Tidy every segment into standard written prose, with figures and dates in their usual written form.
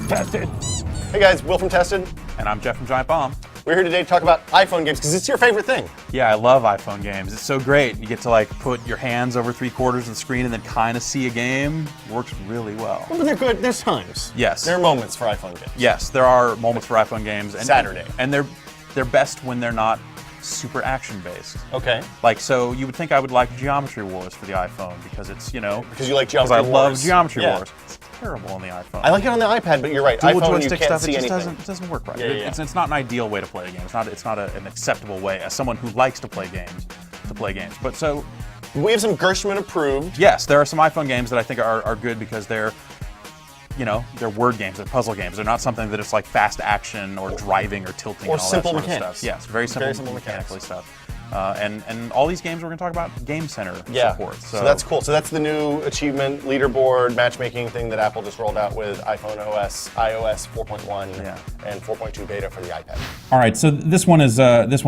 Tested. Hey guys, Will from Tested. And I'm Jeff from Giant Bomb. We're here today to talk about iPhone games because it's your favorite thing. Yeah, I love iPhone games. It's so great. You get to like put your hands over 3/4 of the screen and then kind of see a game. Works really well. But they're good. There's times. Yes. There are moments for iPhone games. Yes, there are moments for iPhone games. And, Saturday. And they're best when they're not super action-based. Okay. Like, so you would think I would like Geometry Wars for the iPhone because it's, Because you like Geometry Wars. Because I love Geometry Yeah. Wars. It's terrible on the iPhone. I like it on the iPad, but you're right. Dual iPhone, you joystick can't stuff, see it just anything. doesn't work right. Yeah, yeah. It's not an ideal way to play a game. It's not an acceptable way as someone who likes to play games But so We have some Gershman approved. yes, there are some iPhone games that I think are good because they're word games, they're puzzle games. They're not something that it's like fast action or driving or tilting Or and all simple that sort of mechanics. stuff. Yes, very simple mechanically stuff. And all these games we're going to talk about Game Center support. So that's cool. So that's the new achievement leaderboard matchmaking thing that Apple just rolled out with iPhone OS, iOS 4.1 and 4.2 beta for the iPad. All right, so this one's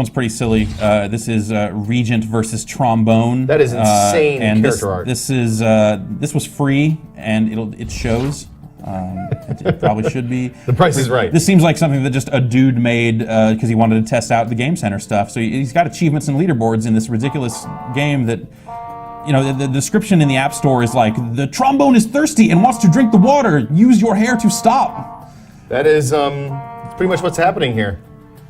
pretty silly. This is Regent versus Trombone. That is insane and character art. This was free, and it shows. It probably should be. The price is right. This seems like something that just a dude made because he wanted to test out the Game Center stuff. So he's got achievements and leaderboards in this ridiculous game that, the description in the App Store is like, the trombone is thirsty and wants to drink the water. Use your hair to stop. That is it's pretty much what's happening here.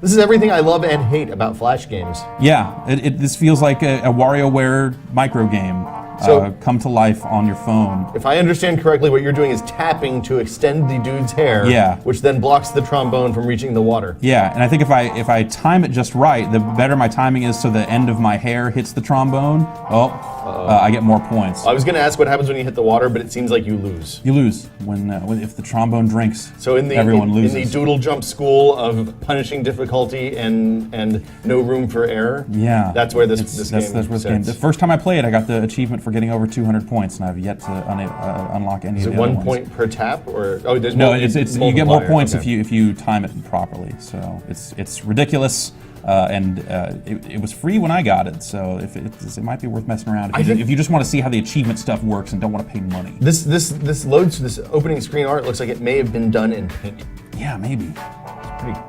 This is everything I love and hate about Flash games. Yeah, this feels like a WarioWare micro game. So- Come to life on your phone. If I understand correctly, what you're doing is tapping to extend the dude's hair, Yeah. which then blocks the trombone from reaching the water. Yeah, and I think if I time it just right, the better my timing is so the end of my hair hits the trombone, I get more points. I was going to ask what happens when you hit the water, but it seems like you lose. You lose if the trombone drinks. So everyone loses. In the doodle jump school of punishing difficulty and no room for error. Yeah, that's where this game that's where this game. sits. The first time I played, I got the achievement for getting over 200 points, and I've yet to unlock any Is of it the other 1 ones. point per tap, or there's No, multi- you get more multiplier, points okay. if you time it properly. So it's ridiculous, and it was free when I got it. So it might be worth messing around if you just want to see how the achievement stuff works and don't want to pay money. This opening screen art looks like it may have been done in paint. Yeah, maybe.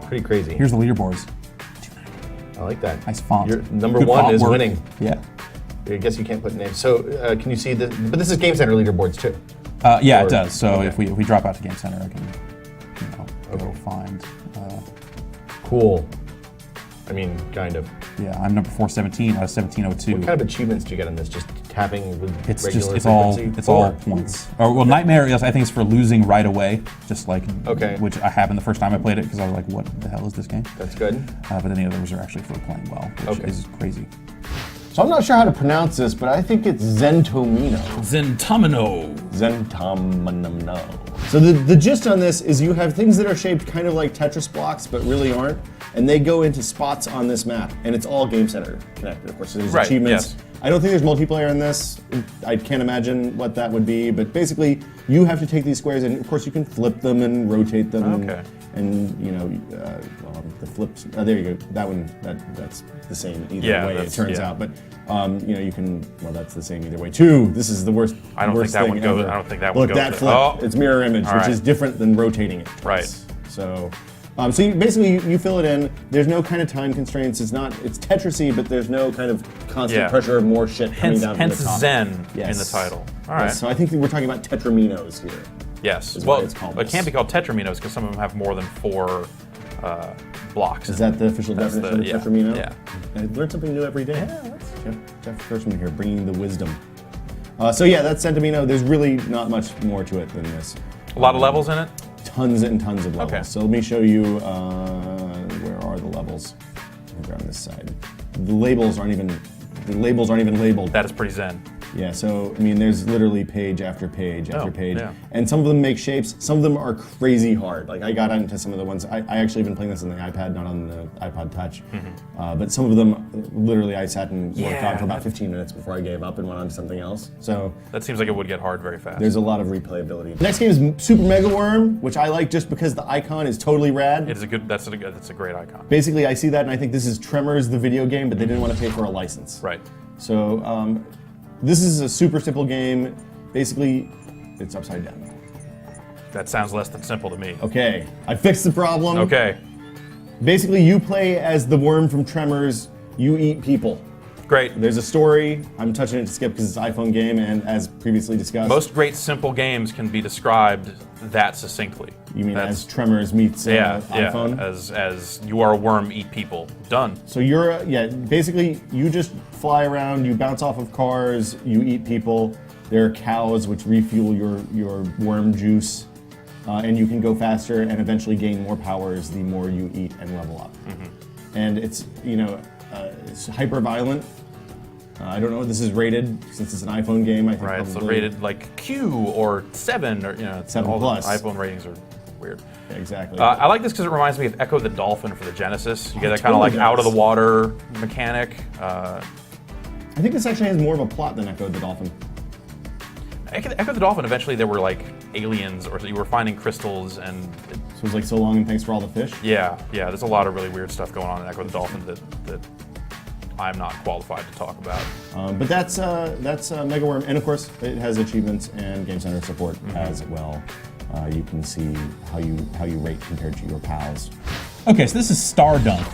Pretty crazy. Here's the leaderboards. I like that. Nice font. Your number Good one font is work. winning. Yeah. I guess you can't put names. So can you see the? But this is Game Center leaderboards too. Yeah, Or- it does. So okay. if we drop out to Game Center, I can go find. Cool. I mean, kind of. Yeah, I'm number 417 out of 1702. What kind of achievements do you get on this? Just tapping with regular It's frequency? all points. Nightmare is, I think, is for losing right away, just like which I happened the first time I played it because I was like, what the hell is this game? That's good. But then the others are actually for playing well, which is crazy. So I'm not sure how to pronounce this, but I think it's Zentomino. Zentomino. Zentomino. So the gist on this is you have things that are shaped kind of like Tetris blocks, but really aren't, and they go into spots on this map, and it's all Game Center connected, of course. So there's achievements. Yes. I don't think there's multiplayer in this. I can't imagine what that would be, but basically you have to take these squares, and of course you can flip them and rotate them. Okay. And the flips. There you go. That one. That's the same either way. It turns out, but you can. Well, that's the same either way too. This is the worst. I don't think that thing would go. ever. I don't think that Look, would go. that flip. It's mirror image, All which right. is different than rotating it. Right. So. So you fill it in. There's no kind of time constraints. It's Tetrisy, but there's no kind of constant pressure of more shit coming down from the top. Hence Zen in the Yes. title. All right. So I think we're talking about Tetraminos here. Yes. is Well, what it's called. it can't be called Tetraminos because some of them have more than 4 blocks. Is that the official That's definition the- of Tetramino? yeah. I learn something new every day. Yeah, Jeff Gershman here, bringing the wisdom. So yeah, that's Zentomino. There's really not much more to it than this. A lot of levels in it. Tons and tons of levels. Okay. So let me show you, where are the levels? Over on this side. The labels aren't even labeled. That is pretty Zen. Yeah, so I mean, there's literally page after page after Oh, page, yeah. and some of them make shapes. Some of them are crazy hard. Like I got into some of the ones. I actually been playing this on the iPad, not on the iPod Touch. But some of them, literally, I sat and worked on for about 15 minutes before I gave up and went on to something else. So That seems like it would get hard very fast. there's a lot of replayability. Next game is Super Mega Worm, which I like just because the icon is totally rad. It is a good. That's a great icon. Basically, I see that and I think this is Tremors, the video game, but they didn't want to pay for a license. Right. So this is a super simple game. Basically, it's upside down. That sounds less than simple to me. Okay, I fixed the problem. Okay, Basically, you play as the worm from Tremors. You eat people. great. There's a story. I'm touching it to skip because it's an iPhone game, and as previously discussed. Most great simple games can be described that succinctly. You mean That's- as Tremors meets iPhone? As you are a worm, eat people. Done. So you're, basically you just fly around, you bounce off of cars, you eat people. There are cows which refuel your worm juice, and you can go faster and eventually gain more powers the more you eat and level up. And it's, it's hyper violent. I don't know what this is rated since it's an iPhone game. I think Right, so probably- rated like Q or 7 or 7 all plus. The iPhone ratings are weird. Yeah, exactly. I like this because it reminds me of Echo the Dolphin for the Genesis. You get that kind of totally like out of the does. water mechanic. I think this actually has more of a plot than Echo the Dolphin. Echo the Dolphin, eventually there were like aliens, or you were finding crystals, and So it's like so long and thanks for all the fish. yeah, there's a lot of really weird stuff going on in Echo the Dolphin that I'm not qualified to talk about. But that's Mega Worm, and of course it has achievements and Game Center support as well. You can see how you rate compared to your pals. Okay, so this is Star Dunk,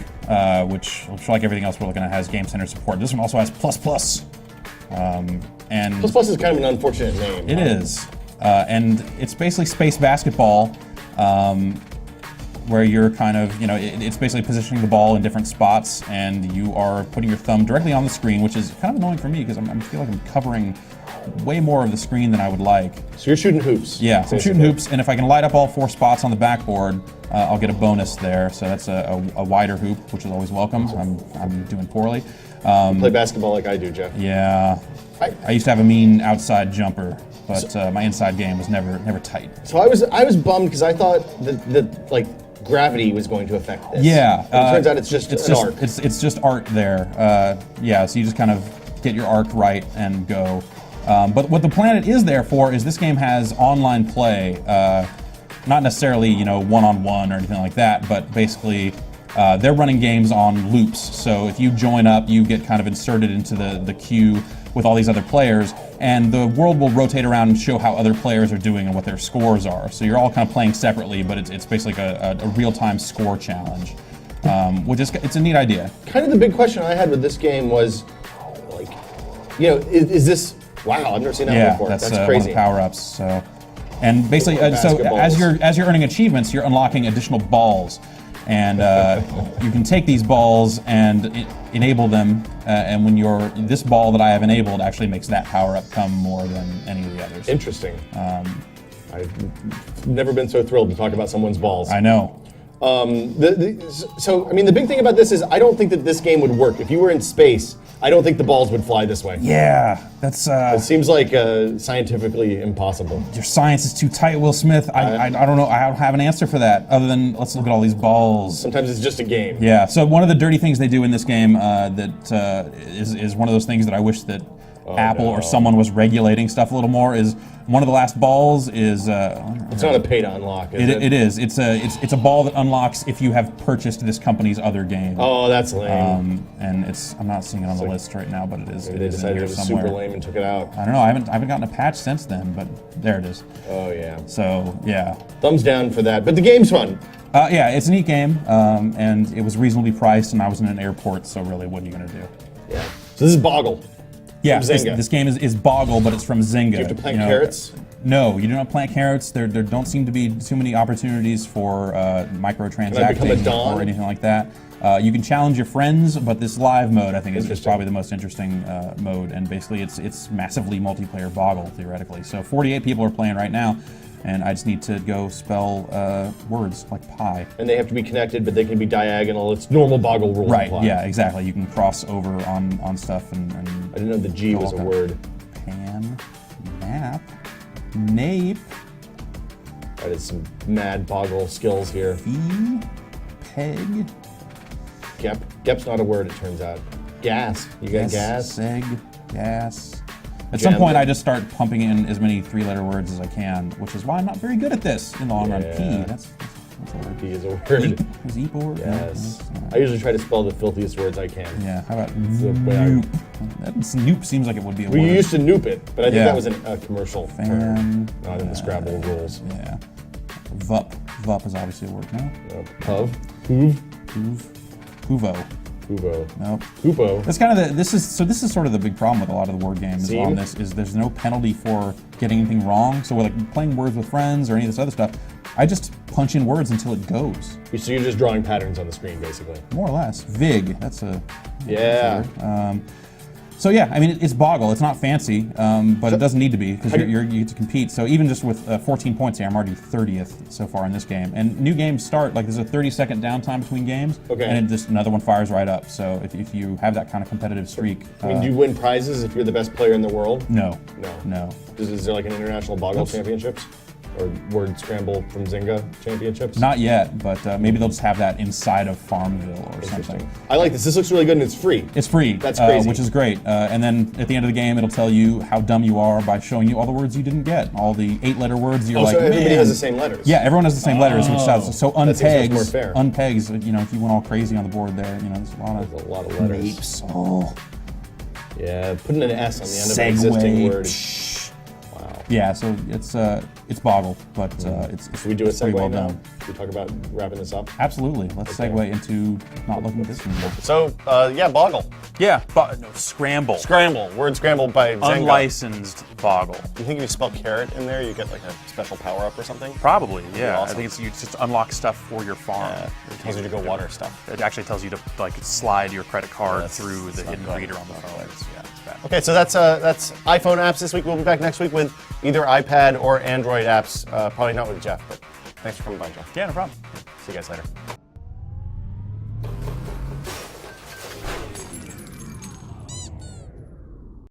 which like everything else we're looking at has Game Center support. This one also has Plus Plus. And Plus is kind of an unfortunate name. it is. And it's basically space basketball, where you're kind of, it's basically positioning the ball in different spots, and you are putting your thumb directly on the screen, which is kind of annoying for me because I feel like I'm covering way more of the screen than I would like. So you're shooting hoops. Yeah, so I'm shooting hoops, and if I can light up all 4 spots on the backboard, I'll get a bonus there. So that's a wider hoop, which is always welcome. I'm doing poorly. Play basketball like I do, Jeff. Yeah, I used to have a mean outside jumper, but my inside game was never tight. So I was bummed because I thought that like gravity was going to affect this. Yeah, But it turns out it's just an arc. It's just art there. Yeah, so you just kind of get your arc right and go. But what the planet is there for is this game has online play, not necessarily one-on-one or anything like that, but basically they're running games on loops. So if you join up, you get kind of inserted into the queue with all these other players, and the world will rotate around and show how other players are doing and what their scores are. So you're all kind of playing separately, but it's basically a real-time score challenge, which is it's a neat idea. Kind of the big question I had with this game was, like, is this? Wow, I've never seen that Yeah, before. that's That's one of crazy. the power-ups. So, and basically, so Basketballs. as you're earning achievements, you're unlocking additional balls, and you can take these balls and enable them. And when this ball that I have enabled actually makes that power-up come more than any of the others. Interesting. I've never been so thrilled to talk about someone's balls. I know. So, I mean, the big thing about this is I don't think that this game would work. If you were in space, I don't think the balls would fly this way. Yeah, that's It seems like scientifically impossible. your science is too tight, Will Smith. I don't know. I don't have an answer for that other than let's look at all these balls. Sometimes it's just a game. Yeah. So one of the dirty things they do in this game that is one of those things that I wish that Apple or someone was regulating stuff a little more is one of the last balls is. It's not a pay to unlock, is it? It is. It's a ball that unlocks if you have purchased this company's other game. Oh, that's lame. And I'm not seeing it on the list right now, but it is. Maybe It they is in decided here it was somewhere. super lame and took it out. I don't know. I haven't gotten a patch since then, but there it is. Oh, yeah. So yeah. Thumbs down for that. But the game's fun. Yeah, it's a neat game, and it was reasonably priced, and I was in an airport, so really, what are you going to do? Yeah. So this is Boggle. Yeah, From this, Zynga. this game is Boggle, but it's from Zynga. Do you have to plant carrots? No, you do not plant carrots. There don't seem to be too many opportunities for become a microtransacting Don? or anything like that. You can challenge your friends, but this live mode, I think, is Interesting. probably the most interesting mode, and basically it's massively multiplayer Boggle, theoretically. So 48 people are playing right now, and I just need to go spell words like pie. And they have to be connected, but they can be diagonal. It's normal Boggle rules Right, apply. yeah, exactly. You can cross over on stuff and I didn't know the G was a Okay. word. pan, map, nape, That is some mad Boggle skills here. e, peg, Gep's not a word, it turns out. Gas. You got gas? seg, gas. At some point, I just start pumping in as many 3-letter words as I can, which is why I'm not very good at this in the long run. P, Yeah. that's a word. P is a word. Eep, is eep a word? Yes. No, I usually try to spell the filthiest words I can. yeah, how about the way I- noop? Noop seems like it would be a We word. used to noop it, but I think Yeah. that was a commercial term, Fan, not in the Scrabble rules. Yeah. VUP. VUP is obviously a word, no? Pov. Hoov. Huvo. Huvo. Nope. Hoopo. That's kind of this is sort of the big problem with a lot of the word games Seem? on this is there's no penalty for getting anything wrong. So we're like playing words with friends or any of this other stuff. I just punch in words until it goes, So you're just drawing patterns on the screen, basically. more or less. Vig, that's a Yeah. word. So yeah, I mean it's Boggle. It's not fancy, but it doesn't need to be because you get to compete. So even just with 14 points here, I'm already 30th so far in this game. And new games start like there's a 30-second downtime between games, Okay. and it just another one fires right up. So if you have that kind of competitive streak, I mean, do you win prizes if you're the best player in the world? no, No. no. Is there like an international Boggle Oops. championships? Or word scramble from Zynga championships? Not yet, but maybe they'll just have that inside of Farmville or Interesting. something. I like this. This looks really good and it's free. It's free, That's crazy. which is great. And then at the end of the game, it'll tell you how dumb you are by showing you all the words you didn't get, all the 8-letter words. You're Oh, like, so everybody man. has the same letters. Yeah, everyone has the same letters, which sounds so That seems much more unpegs. fair. Unpegs. You know, if you went all crazy on the board there, you know, there's a lot There's of a lot of letters. napes. Oh, Yeah, putting an S on the end of an existing segue. word. Psh. Wow. Yeah, so it's Boggle, but it's Should we do a it's pretty segue well now? done. Should we talk about wrapping this up? Absolutely. Let's segue into not looking at this anymore. So, yeah, Boggle. Yeah, but no, Scramble. Scramble. Word scramble by Zynga. Unlicensed Boggle. Do you think if you spell carrot in there, you get like a special power up or something? Probably, yeah. awesome. I think it's you just unlock stuff for your farm. It tells you to go water stuff. It actually tells you to like slide your credit card That's- through the that's hidden not good. reader on the phone. Yeah, it's bad. Okay, so that's iPhone apps this week. We'll be back next week with either iPad or Android apps. Probably not with Jeff, but thanks for coming by, Jeff. Yeah, no problem. See you guys later.